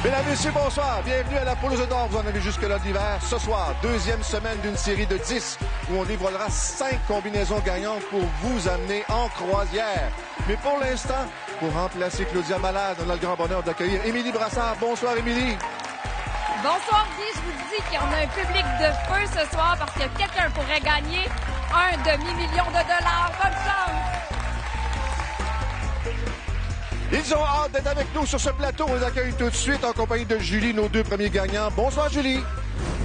Mesdames, Messieurs, bonsoir. Bienvenue à la Poule aux œufs d'or. Vous en avez jusque-là d'hiver. Ce soir, deuxième semaine d'une série de 10 où on dévoilera 5 combinaisons gagnantes pour vous amener en croisière. Mais pour l'instant, pour remplacer Claudia Malade, on a le grand bonheur d'accueillir Émilie Brassard. Bonsoir, Émilie. Bonsoir, Guy. Je vous dis qu'on a un public de feu ce soir parce que quelqu'un pourrait gagner un demi-million de dollars. Bonne chance! Ils ont hâte d'être avec nous sur ce plateau. On les accueille tout de suite en compagnie de Julie, nos deux premiers gagnants. Bonsoir, Julie.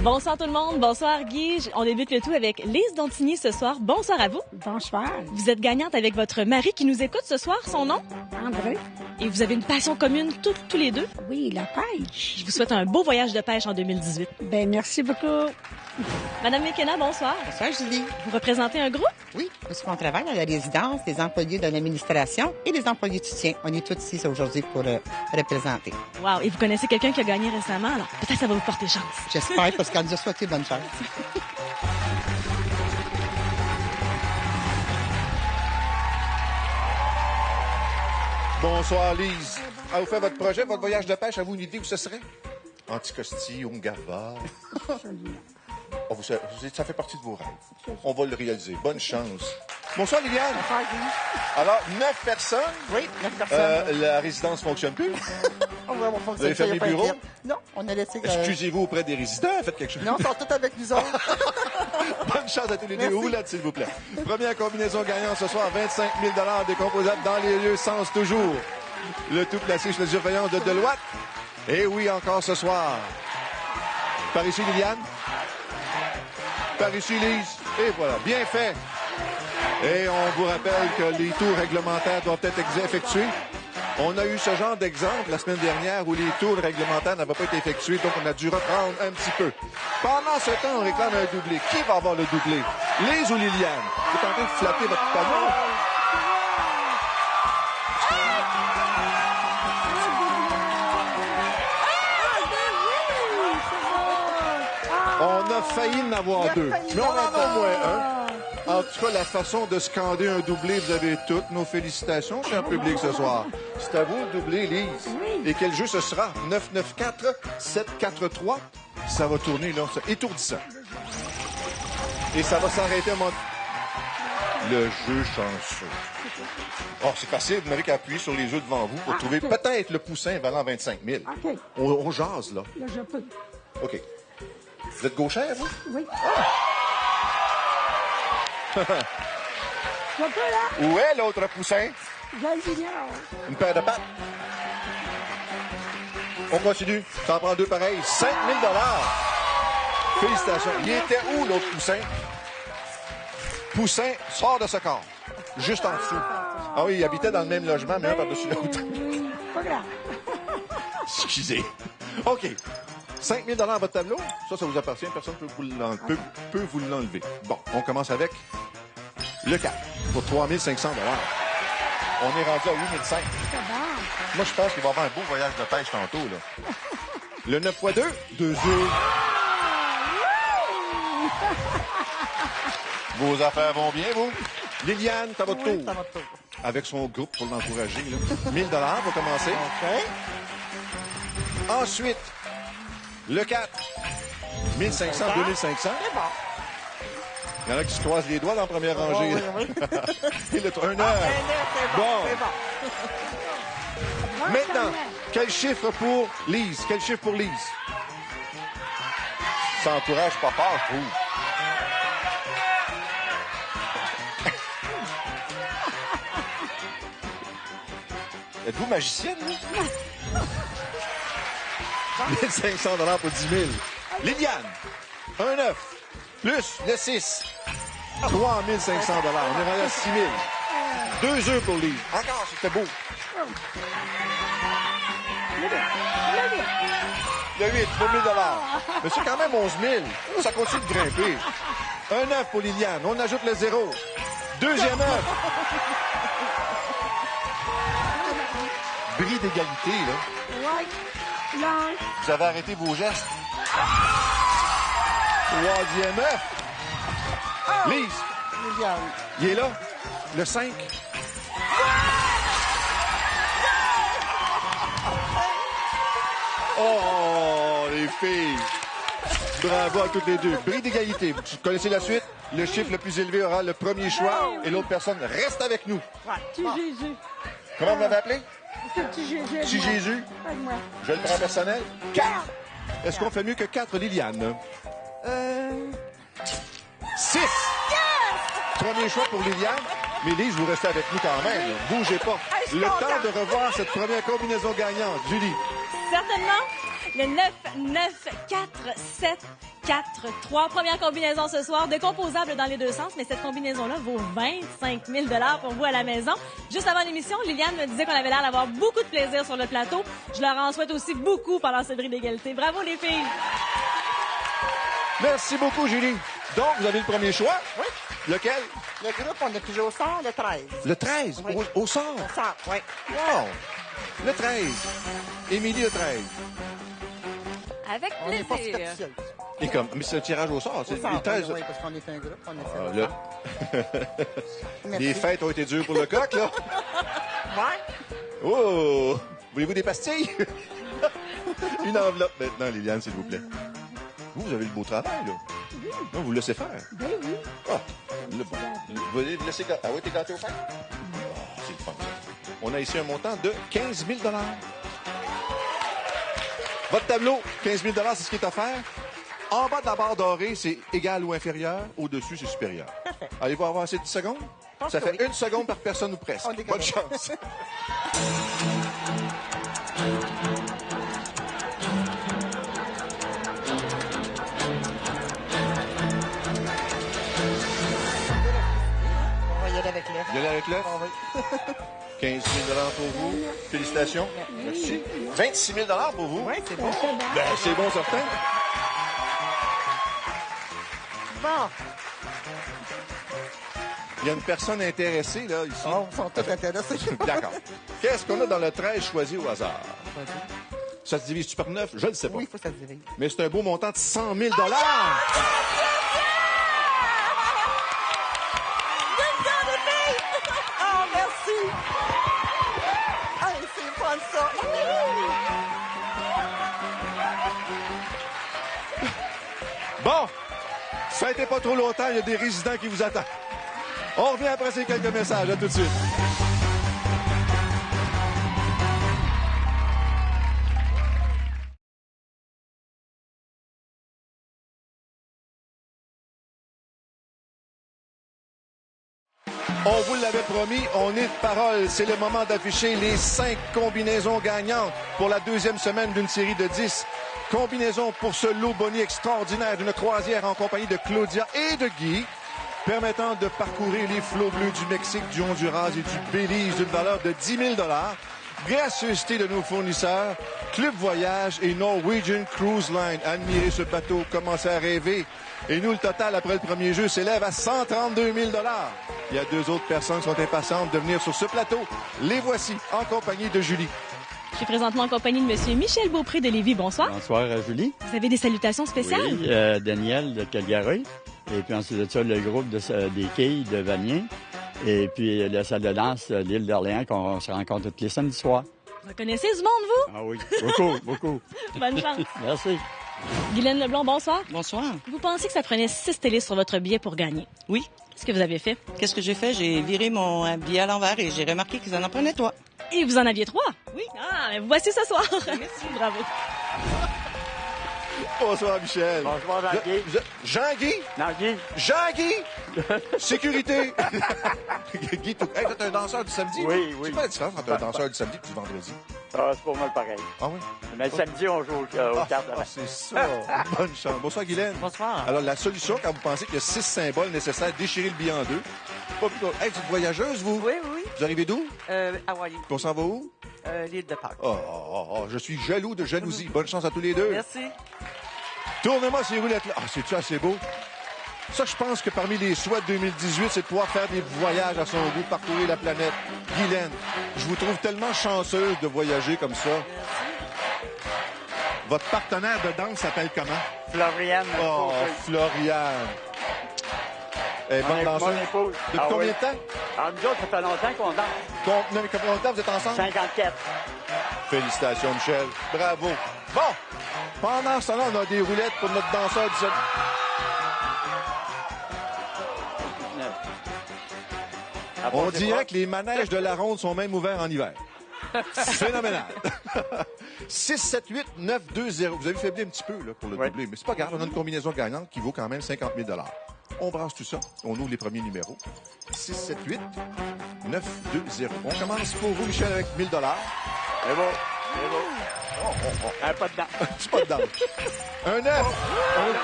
Bonsoir tout le monde. Bonsoir, Guy. On débute le tout avec Lise Dontigny ce soir. Bonsoir à vous. Bonsoir. Vous êtes gagnante avec votre mari qui nous écoute ce soir. Son nom? André. Et vous avez une passion commune tous les deux. Oui, la pêche. Je vous souhaite un beau voyage de pêche en 2018. Ben, merci beaucoup. Madame McKenna, bonsoir. Bonsoir, Julie. Vous représentez un groupe? Oui, parce qu'on travaille à la résidence des employés de l'administration et des employés de soutien. On est tous ici aujourd'hui pour représenter. Wow. Et vous connaissez quelqu'un qui a gagné récemment, alors peut-être ça va vous porter chance. J'espère, parce qu'elle nous a souhaité bonne chance. Bonsoir, Lise. Ah, vous faites votre projet, votre voyage de pêche. Avez-vous une idée où ce serait? Anticosti, Ongava. Oh, ça fait partie de vos rêves. On va le réaliser. Bonne chance. Bonsoir, Liliane. Bonsoir, Guy. Alors, 9 personnes. Oui, 9 personnes. La résidence fonctionne plus. Vous avez fermé le bureau? Non, on a laissé... Excusez-vous auprès des résidents. Faites quelque chose. Non, ils sont tous avec nous autres. Bonne chance à tous les deux. Merci. Roulette, s'il vous plaît. Première combinaison gagnante ce soir, 25 000 décomposables dans les lieux, sens toujours. Le tout placé sous la surveillance de Deloitte. Et oui, encore ce soir. Par ici, Liliane. Par ici, Lise. Et voilà, bien fait. Et on vous rappelle que les tours réglementaires doivent être effectués. On a eu ce genre d'exemple la semaine dernière où les tours réglementaires n'avaient pas été effectués, donc on a dû reprendre un petit peu. Pendant ce temps, on réclame un doublé. Qui va avoir le doublé? Lise ou Liliane? Vous êtes en train de flatter votre panneau? On a failli en avoir deux, mais on en a au moins un. En tout cas, la façon de scander un doublé, vous avez toutes nos félicitations, cher public, ce soir. C'est à vous de doubler, Lise. Et quel jeu ce sera? 994-743. Ça va tourner, là. C'est étourdissant. Et ça va s'arrêter à mon... Le jeu chanceux. Oh, c'est facile. Vous n'avez qu'à appuyer sur les œufs devant vous pour trouver peut-être le poussin valant 25 000. OK. On jase, là. Là, je peux. OK. Vous êtes gauchère, vous? Oui. Je peux, là. Où est l'autre poussin? Je l'ignore. Une paire de pattes. On continue. Ça en prend deux pareils. 5 000 Félicitations. Il était où, l'autre poussin? Poussin sort de ce corps. Juste en dessous. Ah oui, il habitait dans le même logement, mais un par-dessus l'autre. Pas grave. Excusez. OK. 5 000 à votre tableau. Ça vous appartient. Personne peut vous l'enlever. Bon, on commence avec le 4 pour 3 500 On est rendu à 8 500. Moi, je pense qu'il va y avoir un beau voyage de pêche tantôt, là. Le 9 x 2, 2 œufs. Vos affaires vont bien, vous? Liliane, t'as votre tour. Ça va tout. Avec son groupe pour l'encourager, là. 1 000 pour commencer. OK. Ensuite, le 4. 1 500, 2 500. C'est bon. Il y en a qui se croisent les doigts dans la première rangée. Oui. Et le 1 C'est Bon. bon, c'est bon. Maintenant, quel chiffre pour Lise? Quel chiffre pour Lise? Ça encourage pas fort, je trouve. Êtes-vous magicienne, vous? 1 500 pour 10 000. Liliane, un 9, plus le 6, 3 500 On est rendu à 6 000. 2 œufs pour Lise. Encore, c'était beau. Le 8, pour 1 000 Mais c'est quand même 11 000. Ça continue de grimper. Un 9 pour Liliane. On ajoute le 0. Deuxième 9. Bris d'égalité, là. Ouais. Là. Vous avez arrêté vos gestes. Troisième œuf. Lise, Liliane. il est là. Le 5. Oh, Oh, les filles! Bravo à toutes les deux. Bris d'égalité. Vous connaissez la suite? Le chiffre le plus élevé aura le premier choix et l'autre personne reste avec nous. Petit Jésus. Comment vous l'avez appelé? C'est le petit Jésus. Petit Jésus. Avec moi. Je le prends personnel. 4. Est-ce qu'on fait mieux que 4, Liliane? 6. Premier choix pour Liliane. Mais Lise, vous restez avec nous quand même. Bougez pas. je suis Le contente. temps de revoir cette première combinaison gagnante. Julie. Certainement. Le 9, 9, 4, 7, 4, 3. Première combinaison ce soir, décomposable dans les deux sens, mais cette combinaison-là vaut 25 000 pour vous à la maison. Juste avant l'émission, Liliane me disait qu'on avait l'air d'avoir beaucoup de plaisir sur le plateau. Je leur en souhaite aussi beaucoup pendant ce bris d'égalité. Bravo les filles! Merci beaucoup, Julie. Donc, vous avez le premier choix. Oui. Lequel? Le groupe, on a pigé au sort le 13. Le 13. Oui. Au sort. Au sort, oui. Wow. Le 13. Émilie, le 13. Avec On n'est pas plaisir. superstitieuse. Et comme, mais c'est un tirage au sort. Au C'est sort, le 13. oui, parce qu'on est un groupe, on est Ah, au là. sort. Merci. Les fêtes ont été dures pour le coq, là. Ouais. Oh! Voulez-vous des pastilles? Une enveloppe maintenant, Liliane, s'il vous plaît. Vous avez le beau travail, là. Non, vous le laissez faire. Ben oui. Ah, vous allez le laisser... Ah oui, t'es gâté au fer? Oh, c'est le fun, ça. On a ici un montant de 15 000 Votre tableau, 15 000 c'est ce qui est offert. En bas de la barre dorée, c'est égal ou inférieur. Au-dessus, c'est supérieur. Parfait. Allez-vous avoir assez de 10 secondes? pense Ça que fait oui. 1 seconde par personne ou presque. On est Bonne capable. chance. On va y aller avec l'œuf. Vous allez avec l'œuf? Ah oui. 15 000 pour vous. Félicitations. Merci. 26 000 pour vous. Oui, c'est bon. Ben, c'est bon, certain. Bon. Il y a une personne intéressée, là, ici. Oh, ils sont tous intéressés. D'accord. Qu'est-ce qu'on a dans le 13 choisi au hasard? Ça se divise-tu par 9? Je ne sais pas. Oui, il faut que ça se divise. Mais c'est un beau montant de 100 000 Oh, merci. Hey, c'est fun, ça. Bon, ça a été pas trop longtemps, il y a des résidents qui vous attendent. On revient après ces quelques messages. À tout de suite. On vous l'avait promis, on est de parole. C'est le moment d'afficher les 5 combinaisons gagnantes pour la deuxième semaine d'une série de 10. Combinaison pour ce lot boni extraordinaire d'une croisière en compagnie de Claudia et de Guy, permettant de parcourir les flots bleus du Mexique, du Honduras et du Belize d'une valeur de 10 000 $. Gracieuseté de nos fournisseurs, Club Voyage et Norwegian Cruise Line. Admirez ce bateau, commencez à rêver. Et nous, le total après le premier jeu s'élève à 132 000 $. Il y a 2 autres personnes qui sont impatientes de venir sur ce plateau. Les voici en compagnie de Julie. Je suis présentement en compagnie de Monsieur Michel Beaupré de Lévis. Bonsoir. Bonsoir, Julie. Vous avez des salutations spéciales? Oui, Daniel de Calgary. Et puis ensuite de ça, le groupe des quilles de Vanier. Et puis la salle de danse de l'île d'Orléans qu'on se rencontre tous les samedis soirs. Vous connaissez du monde, vous? Ah oui, beaucoup, beaucoup. Bonne chance. Merci. Guylaine Leblond, bonsoir. Bonsoir. Vous pensez que ça prenait 6 télés sur votre billet pour gagner? Oui. Qu'est-ce que vous avez fait? Qu'est-ce que j'ai fait? J'ai viré mon billet à l'envers et j'ai remarqué qu'ils en prenaient 3. Et vous en aviez 3? Oui. Ah, mais voici ce soir. Merci. Bravo. Bonsoir, Michel. Bonsoir, Jean-Guy. Jean-Guy? Non, Guy. Jean-Guy! Sécurité! Guy, hey, t'es un danseur du samedi? Oui, C'est oui. quoi la différence entre un danseur du samedi et du vendredi? Ah, c'est pour moi pareil. Ah oui? Mais le samedi, on joue aux cartes. C'est ça. Bonne chance. Bonsoir, Guylaine. Bonsoir. Alors, la solution, quand vous pensez qu'il y a 6 symboles nécessaires, déchirer le billet en deux. Pas plus tôt. Hey, vous êtes voyageuse, vous? Oui, oui. Vous arrivez d'où? Hawaii. Puis on s'en va où? L'île de Pâques. Je suis jaloux de jalousie. Bonne chance à tous les deux. Merci. Tournez-moi ces roulettes-là. Ah, c'est-tu assez beau? Ça, je pense que parmi les souhaits de 2018, c'est de pouvoir faire des voyages à son goût, parcourir la planète. Guylaine, je vous trouve tellement chanceuse de voyager comme ça. Votre partenaire de danse s'appelle comment? Floriane. Oh, Floriane. Elle est bonne danseuse. Mon épouse. Depuis combien de temps? Alors, nous autres, ça fait longtemps qu'on danse. Non, mais combien de temps vous êtes ensemble? 54. Félicitations, Michel. Bravo. Bon, pendant ce temps-là, on a des roulettes pour notre danseur du sol. On dirait que les manèges de la ronde sont même ouverts en hiver. Phénoménal. 6, 7, 8, 9, 2, 0. Vous avez faibli un petit peu là, pour le doubler, mais c'est pas grave. On a une combinaison gagnante qui vaut quand même 50 000 $. On brasse tout ça. On ouvre les premiers numéros. 6, 7, 8, 9, 2, 0. On commence pour vous, Michel, avec 1 000 $. C'est bon. C'est bon. Pas de dents. C'est pas de danse. Un 9.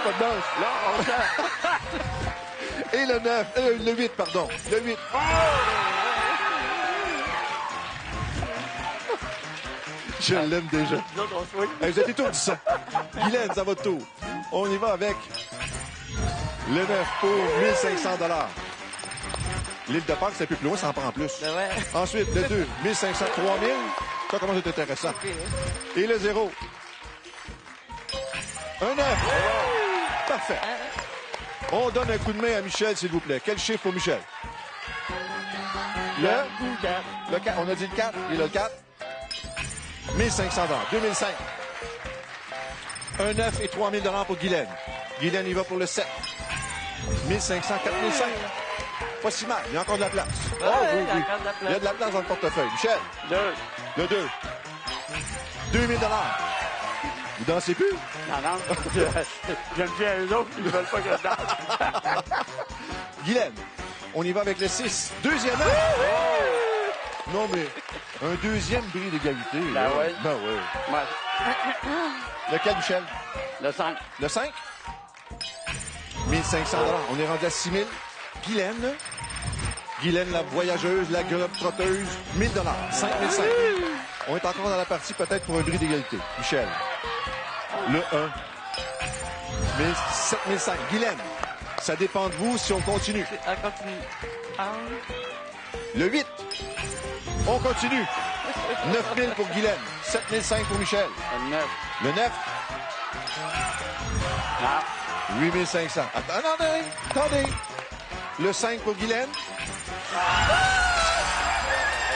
Pas de danse. Là, on sent. Et le 9. Le 8, pardon. Le 8. Je l'aime déjà. Nous autres, on souhaite. Hey, vous êtes étourdissants. Guylaine, ça va de tour. On y va avec le 9 pour 1 500 $. L'île de Pâques, c'est plus loin, ça en prend plus. Ben ouais. Ensuite, le 2, 1 500, 3 000. Ça commence à être intéressant. Et le 0. Un 9. Parfait. On donne un coup de main à Michel, s'il vous plaît. Quel chiffre pour Michel? Le 4. On a dit le 4. Et le 4. 1 500 $. 2005. Un 9 et 3 000 $ pour Guylaine. Guylaine, il va pour le 7. 1 500, 4 500. Pas si mal. Il y a encore de la place. Ouais, oui, oui. encore de la place. Il y a de la place dans le portefeuille. Michel. 2. Le 2. 2 000 $. Vous dansez plus? Non. J'aime bien les autres, ils ne veulent pas que je danse. Guylaine, on y va avec le 6. Deuxième œuf. Non, mais un deuxième bris d'égalité. Ben là. oui. Ben oui. Ouais. Lequel, Michel? Le 5. Le 5? 1 500 $. On est rendu à 6 000. Guylaine. Guylaine, la voyageuse, la globe-trotteuse. 1 000 $. 5 500. On est encore dans la partie peut-être pour un bris d'égalité. Michel. Le 1. 7 500. Guylaine, ça dépend de vous si on continue. On continue. Le 8. On continue. 9 000 pour Guylaine. 7 500 pour Michel. Le 9. Le 9. Ah. 8 500. Attendez. Le 5 pour Guylaine.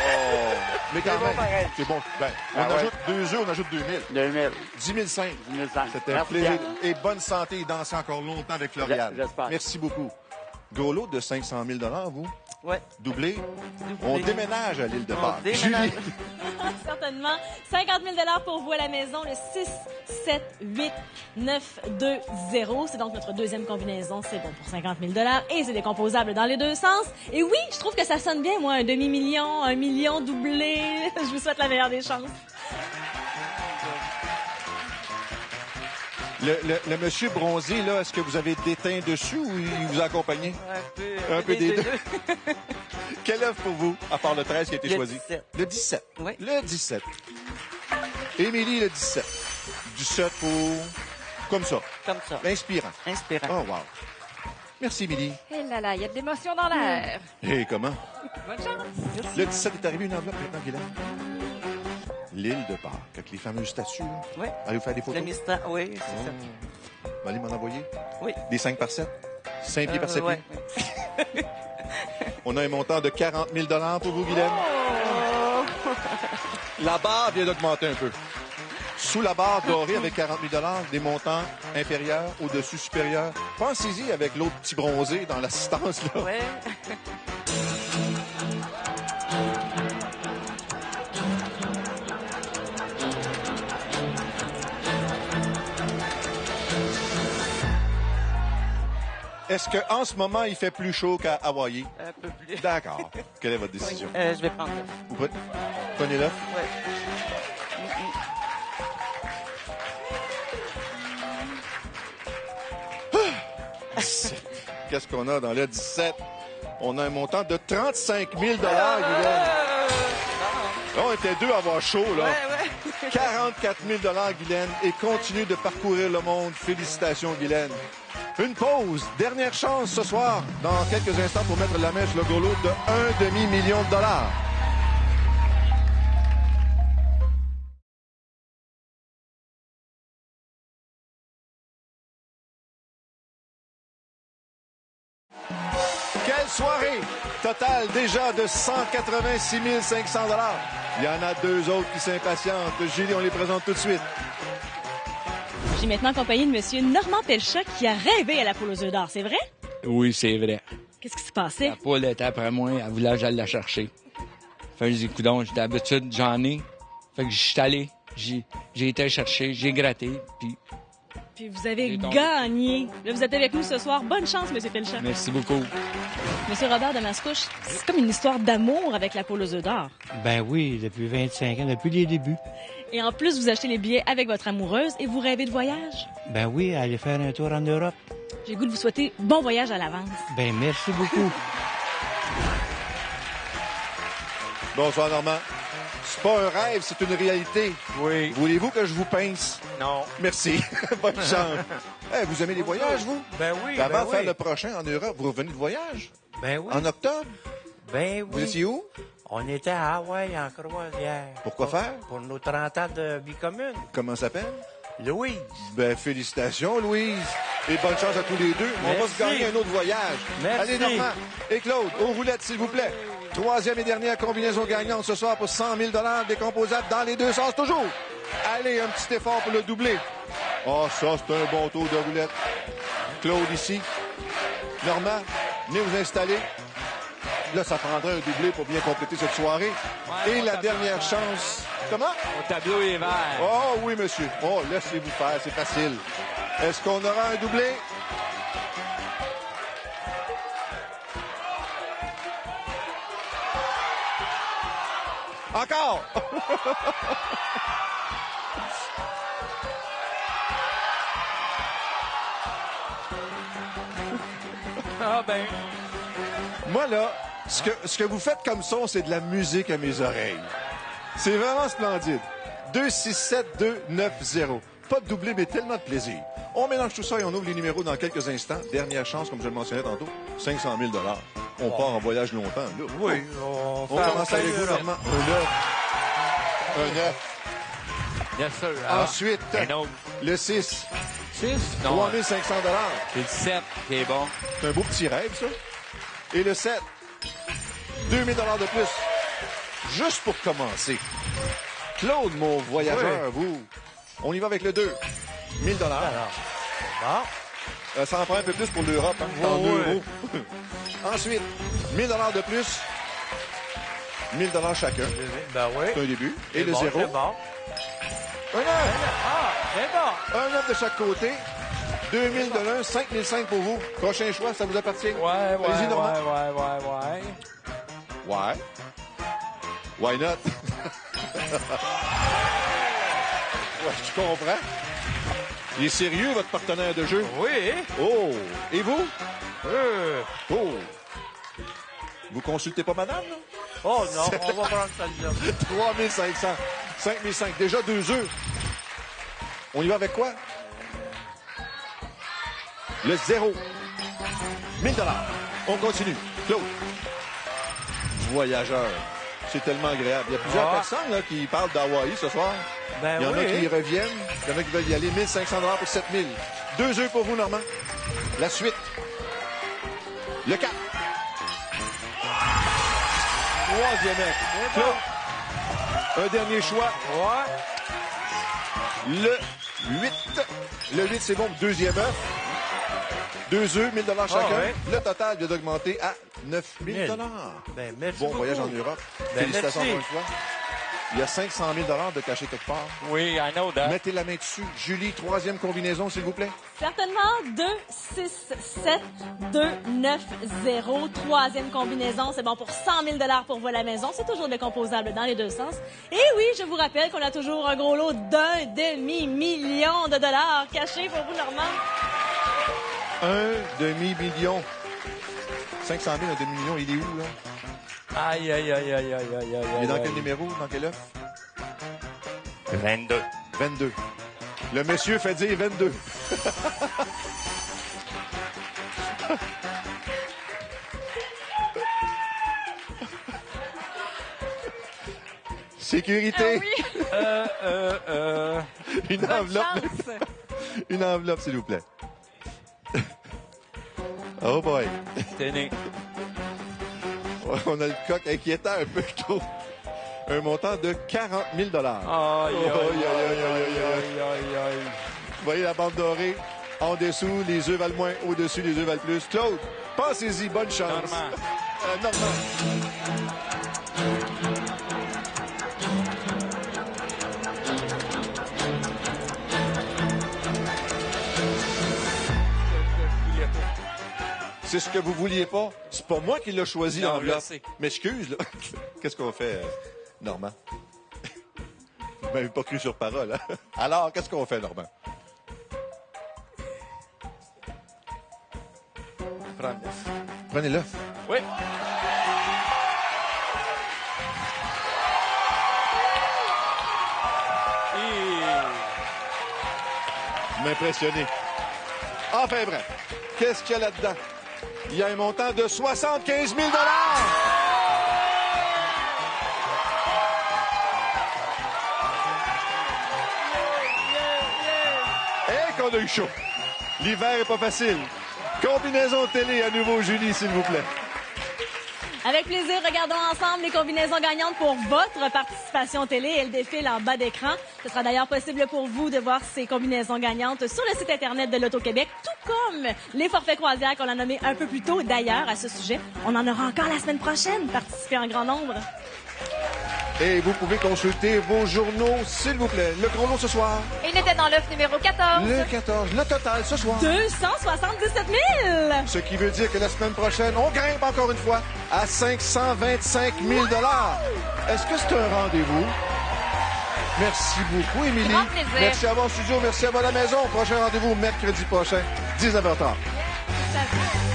Oh. Mais quand C'est bon, même, pareil. c'est bon. Ben, on Ah ouais. ajoute 2 œufs, on ajoute 2 000. 2000. 10 500. 10 500. C'était un Merci, plaisir. Pierre. Et bonne santé et danser encore longtemps avec Floriane. J'espère. Merci beaucoup. Gros lot de 500 000 $, vous? Ouais. Doublé. On déménage à l'île de On Pâques. déménage. Julie. Certainement. 50 000 $ pour vous à la maison, le 6, 7, 8, 9, 2, 0. C'est donc notre deuxième combinaison. C'est bon pour 50 000 $ et c'est décomposable dans les deux sens. Et oui, je trouve que ça sonne bien, moi, un demi-million, 1 million doublé. Je vous souhaite la meilleure des chances. Le monsieur bronzé, là, est-ce que vous avez déteint dessus ou il vous a accompagné? Un peu des deux. Quel œuf pour vous, à part le 13 qui a été Le choisi? 17. Le 17. Oui. Le 17. Émilie, le 17. 17 pour... Comme ça. Comme ça. Inspirant. Inspirant. Oh, wow. Merci, Émilie. Eh là là, il y a de l'émotion dans l'air. Et comment? Bonne chance. Le 17 est arrivé une enveloppe maintenant, Guylaine. L'île de Pâques, avec les fameuses statues. Là. Oui. Allez vous faire des Le photos? mystère, oui, c'est ça. Vous allez m'en envoyer? Oui. Des 5 par 7? 5 pieds par 7 ouais. pieds? On a un montant de 40 000 $ pour vous, Guylaine. La barre vient d'augmenter un peu. Sous la barre dorée avec 40 000 $, des montants inférieurs, au-dessus supérieurs. Pensez-y avec l'autre petit bronzé dans l'assistance, là. Ouais. Est-ce qu'en ce moment, il fait plus chaud qu'à Hawaï? Un peu plus. D'accord. Quelle est votre décision? Je vais prendre. Vous prenez l'œuf? Ouais. Qu'est-ce qu'on a dans le 17? On a un montant de 35 000 $, Guylaine. Là, on était deux à avoir chaud, là. Ouais. 44 000 $ Guylaine, et continue de parcourir le monde. Félicitations, Guylaine. Une pause. Dernière chance ce soir, dans quelques instants, pour mettre la main sur le gros lot de 1 demi-million de dollars. Quelle soirée! Total déjà de 186 500 $. Il y en a deux autres qui s'impatientent. Julie, on les présente tout de suite. suis maintenant accompagnée de Monsieur Normand Pelchat qui a rêvé à la poule aux œufs d'or, c'est vrai? Oui, c'est vrai. Qu'est-ce qui se passait? La poule était après moi, elle voulait que j'aille la chercher. Fait que j'ai dit, coudonc, d'habitude, j'en ai. Fait que je suis allé, j'ai été chercher, j'ai gratté, Puis vous avez J'ai tombé. gagné. Là, vous êtes avec nous ce soir. Bonne chance, Monsieur Pelchat. merci beaucoup. Monsieur Robert de Mascouche, c'est comme une histoire d'amour avec la poule aux œufs d'or. Ben oui, depuis 25 ans, depuis les débuts. Et en plus, vous achetez les billets avec votre amoureuse et vous rêvez de voyage. Ben oui, aller faire un tour en Europe. J'ai le goût de vous souhaiter bon voyage à l'avance. Ben merci beaucoup. Bonsoir, Normand. C'est pas un rêve, c'est une réalité. Oui. Voulez-vous que je vous pince? Non. Merci. Bonne chance. Hey, vous aimez les voyages, vous? Ben oui, Avant ben de faire oui. le prochain en Europe, vous revenez de voyage? Ben oui. En octobre? Ben Vous oui. étiez où? On était à Hawaï en croisière. Pourquoi faire? Pour nos 30 ans de vie commune. Comment ça s'appelle? Louise. Ben, félicitations, Louise. Et bonne chance à tous les deux. On va Merci. se gagner un autre voyage. Merci. Allez, Normand et Claude, aux roulettes, s'il vous plaît. Troisième et dernière combinaison gagnante ce soir pour 100 000 décomposables dans les deux sens, toujours. Allez, un petit effort pour le doubler. Oh, ça, c'est un bon tour de roulette. Claude ici. Normand, venez vous installer. Là, ça prendrait un doublé pour bien compléter cette soirée. Et la dernière chance. Comment? Mon tableau est vert. Oh oui, monsieur. Oh, laissez-vous faire, c'est facile. Est-ce qu'on aura un doublé? Encore! Ah ben, Moi, là, ce que vous faites comme son, c'est de la musique à mes oreilles. C'est vraiment splendide. 2-6-7-2-9-0. Pas de doublé, mais tellement de plaisir. On mélange tout ça et on ouvre les numéros dans quelques instants. Dernière chance, comme je le mentionnais tantôt, 500 000 On part en voyage longtemps, là. Oui. On commence avec vous, Normand. Un 9. bien sûr. Ah, Ensuite, un autre. le 6. 6? Non, 3 500 c'est le 7 qui est bon. C'est un beau petit rêve, ça. Et le 7. 2 000 de plus. Juste pour commencer. Claude, mon voyageur, vous. On y va avec le 2. 1 000 Bon. Ça en prend un peu plus pour l'Europe, hein, en euros. Ensuite, 1 000 de plus. 1 000 chacun. Ben oui. C'est un début. Et C'est le bon, 0. c'est bon. Un 9. Ah, c'est bon. Un 9 de chaque côté. 2 000 de l'un, 5 500 pour vous. Prochain choix, ça vous appartient. Ouais. Allez-y, Normand. Ouais. Why not? Ouais, je comprends. Il est sérieux, votre partenaire de jeu? Oui. Oh! Et vous? Oh! Vous consultez pas madame, là? Oh non, on va prendre celle-là. 3 500. 5 500. Déjà 2 œufs. On y va avec quoi? Le 0. 1 000 $. On continue. Claude. Voyageur. C'est tellement agréable. Il y a plusieurs personnes là, qui parlent d'Hawaï ce soir. Ben Il y en a oui. qui y reviennent. Il y en a qui veulent y aller. 1 500 $ pour 7 000. 2 œufs pour vous, Normand. La suite. Le 4. Troisième œuf. Claude. Un dernier choix. Ouais. Le 8. Le 8, c'est bon. Deuxième œuf. 2 œufs, 1 000 $ chacun. ouais. Le total vient d'augmenter à 9 000 $. Ben merci Bon beaucoup. voyage en Europe. Ben, Félicitations merci. encore une fois. Il y a 500 000 $ de cachés quelque part. Oui, I know that. Mettez la main dessus. Julie, troisième combinaison, s'il vous plaît. Certainement 2, 6, 7, 2, 9, 0. Troisième combinaison, c'est bon pour 100 000 $ pour vous à la maison. C'est toujours décomposable dans les deux sens. Et oui, je vous rappelle qu'on a toujours un gros lot d'1 demi-million de dollars cachés pour vous, Normand. Un demi-million. 500 000, un demi-million, il est où, là? Aïe. Il est dans quel numéro? Dans quel œuf? 22. 22. Le monsieur fait dire 22. Sécurité. Une Bonne enveloppe. chance. Une enveloppe, s'il vous plaît. Oh boy. Tenez. On a le coq inquiétant un peu trop. Un montant de 40 000 $. Aïe. Vous voyez la bande dorée en dessous, les œufs valent moins, au-dessus, les œufs valent plus. Claude, pensez-y, bonne chance. Normand. C'est ce que vous vouliez pas. C'est pas moi qui l'ai choisi, Non, l'enveloppe. je sais. M'excuse, là. Qu'est-ce qu'on fait, Normand? Vous m'avez pas cru sur parole, hein? Alors, qu'est-ce qu'on fait, Normand? Prenez-le. Oui. M'impressionner. Enfin bref, qu'est-ce qu'il y a là-dedans? Il y a un montant de 75 000 $! Et qu'on a eu chaud. L'hiver est pas facile. Combinaison télé à nouveau, Julie, s'il vous plaît. Avec plaisir, regardons ensemble les combinaisons gagnantes pour votre participation télé. Elles défilent en bas d'écran. Ce sera d'ailleurs possible pour vous de voir ces combinaisons gagnantes sur le site Internet de l'Auto-Québec, tout comme les forfaits croisières qu'on a nommés un peu plus tôt. D'ailleurs, à ce sujet, on en aura encore la semaine prochaine. Participez en grand nombre. Et vous pouvez consulter vos journaux, s'il vous plaît. Le chrono ce soir. Il était dans l'œuf numéro 14. Le 14. Le total ce soir. 277 000! Ce qui veut dire que la semaine prochaine, on grimpe encore une fois à 525 000 $. Est-ce que c'est un rendez-vous? Merci beaucoup, Émilie. Grand plaisir. Merci à vous en studio, merci à vous à la maison. Prochain rendez-vous mercredi prochain, 19h30. Ça va.